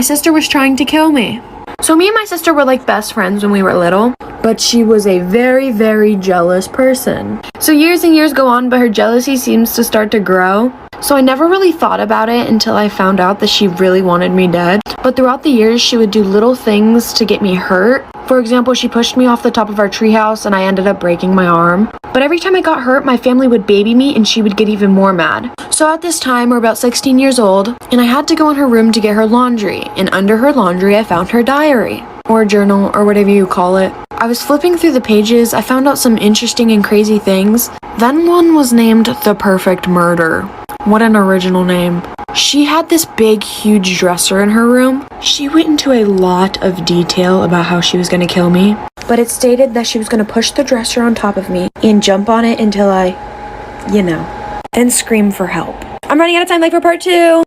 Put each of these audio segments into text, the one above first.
My sister was trying to kill me. So me and my sister were like best friends when we were little, but she was a very, very jealous person. So years and years go on, but her jealousy seems to start to grow. So I never really thought about it until I found out that she really wanted me dead. But throughout the years, she would do little things to get me hurt. For example, she pushed me off the top of our treehouse and I ended up breaking my arm. But every time I got hurt, my family would baby me and she would get even more mad. So at this time, we're about 16 years old, and I had to go in her room to get her laundry. And under her laundry, I found her diary, or journal, or whatever you call it. I was flipping through the pages, I found out some interesting and crazy things. Then one was named The Perfect Murder. What an original name. She had this big, huge dresser in her room. She went into a lot of detail about how she was going to kill me, but it stated that she was going to push the dresser on top of me and jump on it until I, and scream for help. I'm running out of time, like for part 2.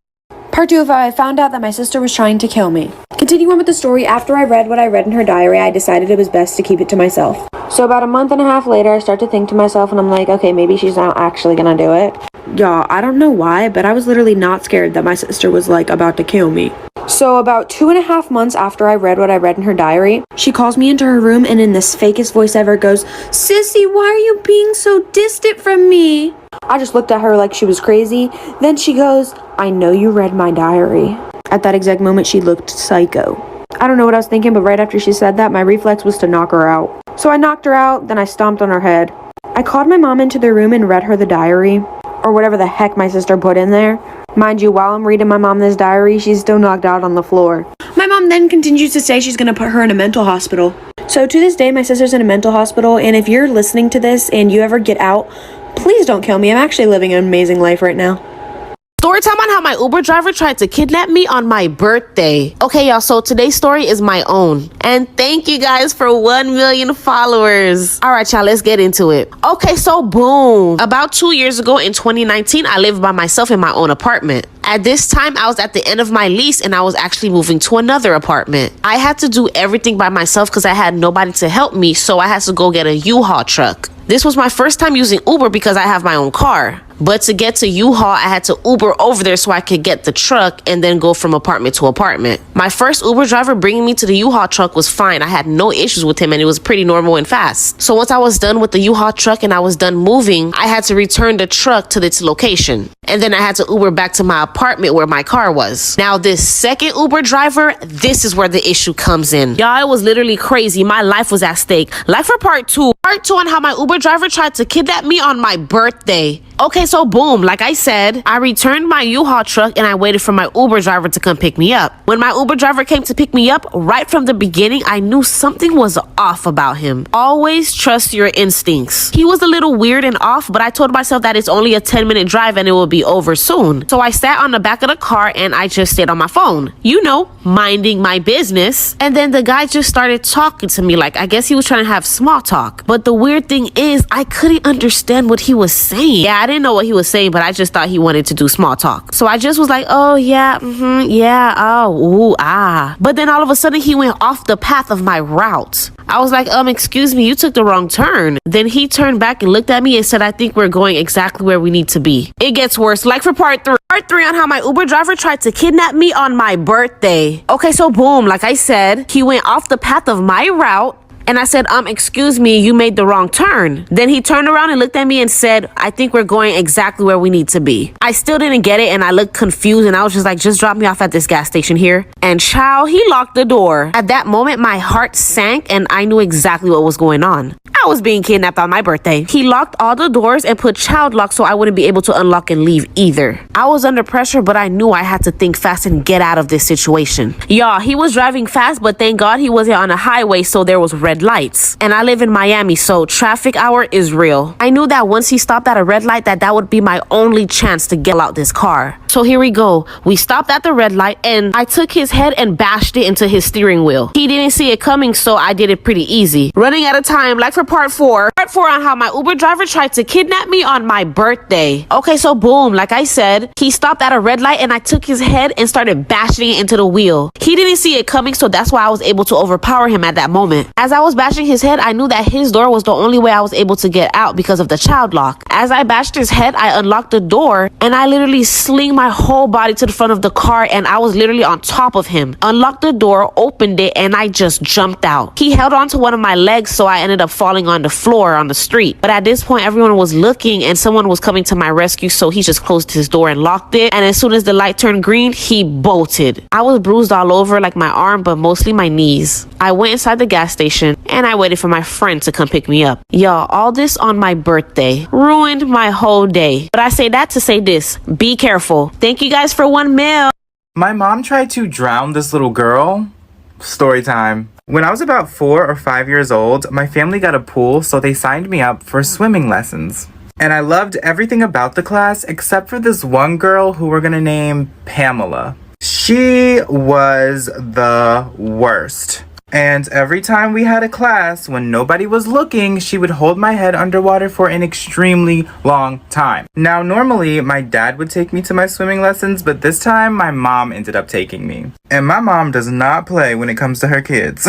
Part 2 of how I found out that my sister was trying to kill me. Continuing with the story, after I read what I read in her diary, I decided it was best to keep it to myself. So about a month and a half later, I start to think to myself, and I'm like, okay, maybe she's not actually gonna do it. Y'all, I don't know why, but I was literally not scared that my sister was like about to kill me. So about 2.5 months after I read what I read in her diary, she calls me into her room and in this fakest voice ever goes, "Sissy, why are you being so distant from me?" I just looked at her like she was crazy. Then she goes, "I know you read my diary." At that exact moment, she looked psycho. I don't know what I was thinking, but right after she said that, my reflex was to knock her out. So I knocked her out, then I stomped on her head. I called my mom into the room and read her the diary, or whatever the heck my sister put in there. Mind you, while I'm reading my mom this diary, she's still knocked out on the floor. My mom then continues to say she's gonna put her in a mental hospital. So to this day, my sister's in a mental hospital, and if you're listening to this and you ever get out, please don't kill me. I'm actually living an amazing life right now. Story time on how my Uber driver tried to kidnap me on my birthday. Okay, y'all, so today's story is my own. And thank you guys for 1 million followers. All right, y'all, let's get into it. Okay, so boom. About 2 years ago in 2019, I lived by myself in my own apartment. At this time, I was at the end of my lease and I was actually moving to another apartment. I had to do everything by myself because I had nobody to help me, so I had to go get a U-Haul truck. This was my first time using Uber because I have my own car. But to get to U-Haul, I had to Uber over there so I could get the truck and then go from apartment to apartment. My first Uber driver bringing me to the U-Haul truck was fine. I had no issues with him and it was pretty normal and fast. So once I was done with the U-Haul truck and I was done moving, I had to return the truck to its location. And then I had to Uber back to my apartment where my car was. Now this second Uber driver, this is where the issue comes in. Y'all, it was literally crazy. My life was at stake. Like for part 2. Part 2 on how my Uber driver tried to kidnap me on my birthday. Okay, so boom, like I said, I returned my U-Haul truck and I waited for my Uber driver to come pick me up. When my Uber driver came to pick me up, right from the beginning, I knew something was off about him. Always trust your instincts. He was a little weird and off, but I told myself that it's only a 10-minute drive and it will be over soon. So I sat on the back of the car and I just stayed on my phone. You know, minding my business. And then the guy just started talking to me like, I guess he was trying to have small talk. But the weird thing is, I couldn't understand what he was saying. Yeah, I didn't know what he was saying, but I just thought he wanted to do small talk. So I just was like, oh yeah, yeah, oh, ooh, ah. But then all of a sudden he went off the path of my route. I was like, excuse me, you took the wrong turn. Then he turned back and looked at me and said, I think we're going exactly where we need to be. It gets worse. Like for part 3. Part 3 on how my Uber driver tried to kidnap me on my birthday. Okay, so boom, like I said, he went off the path of my route. And I said, excuse me, you made the wrong turn. Then he turned around and looked at me and said, I think we're going exactly where we need to be. I still didn't get it and I looked confused and I was just like, just drop me off at this gas station here. And child, he locked the door. At that moment, my heart sank and I knew exactly what was going on. I was being kidnapped on my birthday. He locked all the doors and put child lock so I wouldn't be able to unlock and leave either. I was under pressure, but I knew I had to think fast and get out of this situation. Y'all, he was driving fast, but thank God he wasn't on a highway, so there was red lights. And I live in Miami, so traffic hour is real. I knew that once he stopped at a red light, that would be my only chance to get out this car. So here we go. We stopped at the red light and I took his head and bashed it into his steering wheel. He didn't see it coming, so I did it pretty easy. Running out of time, like for part 4. Part 4 on how my Uber driver tried to kidnap me on my birthday. Okay, so boom, like I said, he stopped at a red light and I took his head and started bashing it into the wheel. He didn't see it coming, so that's why I was able to overpower him at that moment. As I was bashing his head, I knew that his door was the only way I was able to get out because of the child lock. As I bashed his head, I unlocked the door and I literally sling my whole body to the front of the car and I was literally on top of him. Unlocked the door, opened it, and I just jumped out. He held on to one of my legs, so I ended up falling on the floor on the street. But at this point, everyone was looking and someone was coming to my rescue, so he just closed his door and locked it. And as soon as the light turned green, he bolted. I was bruised all over, like my arm, but mostly my knees. I went inside the gas station and I waited for my friend to come pick me up. Y'all, all this on my birthday ruined my whole day. But I say that to say this: be careful. Thank you guys for 1 mil. My mom tried to drown this little girl. Story time. When I was about 4 or 5 years old, my family got a pool, so they signed me up for swimming lessons. And I loved everything about the class except for this one girl who we're gonna name Pamela. She was the worst. And every time we had a class, when nobody was looking, she would hold my head underwater for an extremely long time. Now, normally, my dad would take me to my swimming lessons, but this time, my mom ended up taking me. And my mom does not play when it comes to her kids.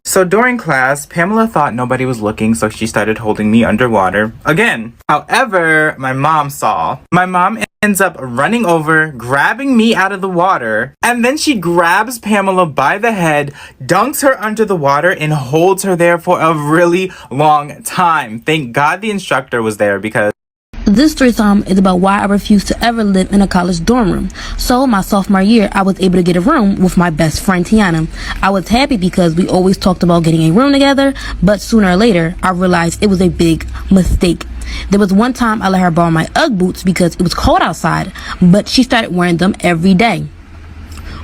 So during class, Pamela thought nobody was looking, so she started holding me underwater again. However, my mom saw. My mom ends up running over, grabbing me out of the water, and then she grabs Pamela by the head, dunks her under the water, and holds her there for a really long time. Thank God the instructor was there because this story time is about why I refused to ever live in a college dorm room. So my sophomore year, I was able to get a room with my best friend Tiana. I was happy because we always talked about getting a room together, but sooner or later, I realized it was a big mistake. There was one time I let her borrow my Ugg boots because it was cold outside, but she started wearing them every day.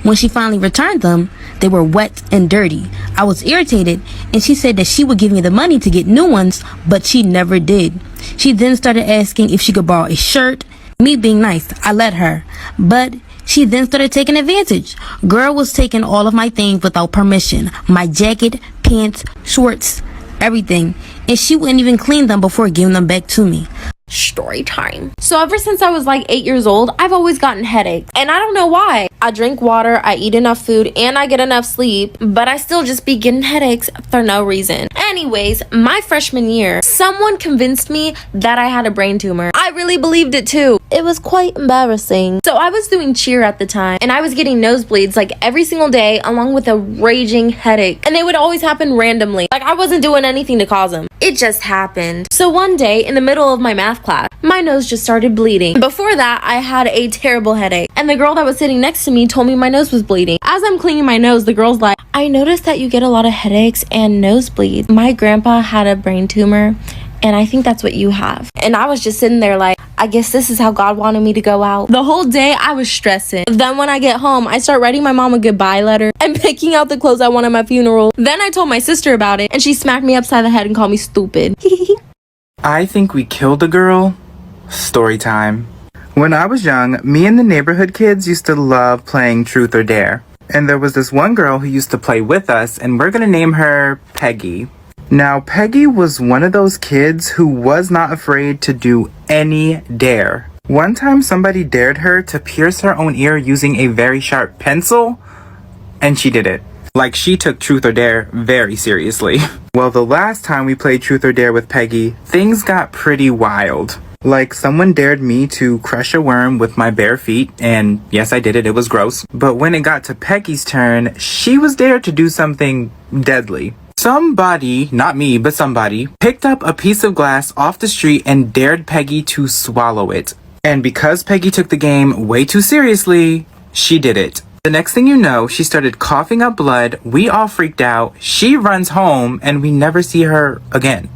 When she finally returned them, they were wet and dirty. I was irritated, and she said that she would give me the money to get new ones, but she never did. She then started asking if she could borrow a shirt. Me being nice, I let her. But she then started taking advantage. Girl was taking all of my things without permission. My jacket, pants, shorts, everything. And she wouldn't even clean them before giving them back to me. Story time. So ever since I was like 8 years old, I've always gotten headaches. And I don't know why. I drink water, I eat enough food, and I get enough sleep, but I still just be getting headaches for no reason. Anyways, my freshman year, someone convinced me that I had a brain tumor. I really believed it too. It was quite embarrassing. So I was doing cheer at the time, and I was getting nosebleeds like every single day, along with a raging headache. And they would always happen randomly. Like I wasn't doing anything to cause them. It just happened. So one day, in the middle of my math class, my nose just started bleeding. Before that, I had a terrible headache, and the girl that was sitting next to me told me my nose was bleeding. As I'm cleaning my nose, the girl's like, I noticed that you get a lot of headaches and nosebleeds. My grandpa had a brain tumor, and I think that's what you have. And I was just sitting there like, I guess this is how God wanted me to go out. The whole day I was stressing. Then when I get home, I start writing my mom a goodbye letter and picking out the clothes I want at my funeral. Then I told my sister about it, and she smacked me upside the head and called me stupid. I think we killed a girl. Story time. When I was young, me and the neighborhood kids used to love playing Truth or Dare. And there was this one girl who used to play with us, and we're gonna name her Peggy. Now, Peggy was one of those kids who was not afraid to do any dare. One time somebody dared her to pierce her own ear using a very sharp pencil, and she did it. Like she took Truth or Dare very seriously. Well, the last time we played Truth or Dare with Peggy, things got pretty wild. Like someone dared me to crush a worm with my bare feet, and yes, I did it, it was gross. But when it got to Peggy's turn, she was dared to do something deadly. Somebody, not me, but somebody, picked up a piece of glass off the street and dared Peggy to swallow it. And because Peggy took the game way too seriously, she did it. The next thing you know, she started coughing up blood, we all freaked out, she runs home, and we never see her again.